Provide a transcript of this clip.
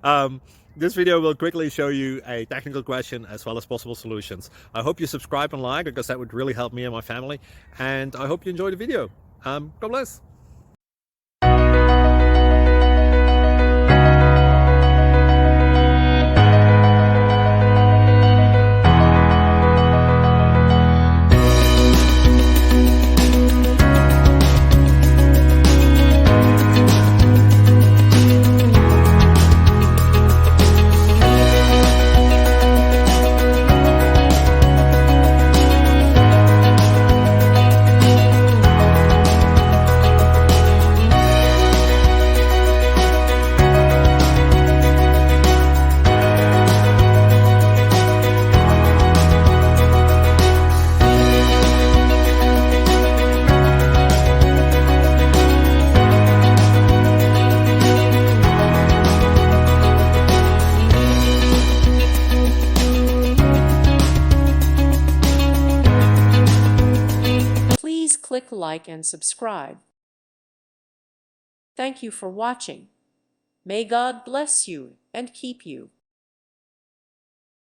um, this video will quickly show you a technical question as well as possible solutions. I hope you subscribe and like, because that would really help me and my family. And I hope you enjoy the video. God bless. Please click like and subscribe. Thank you for watching. May God bless you and keep you.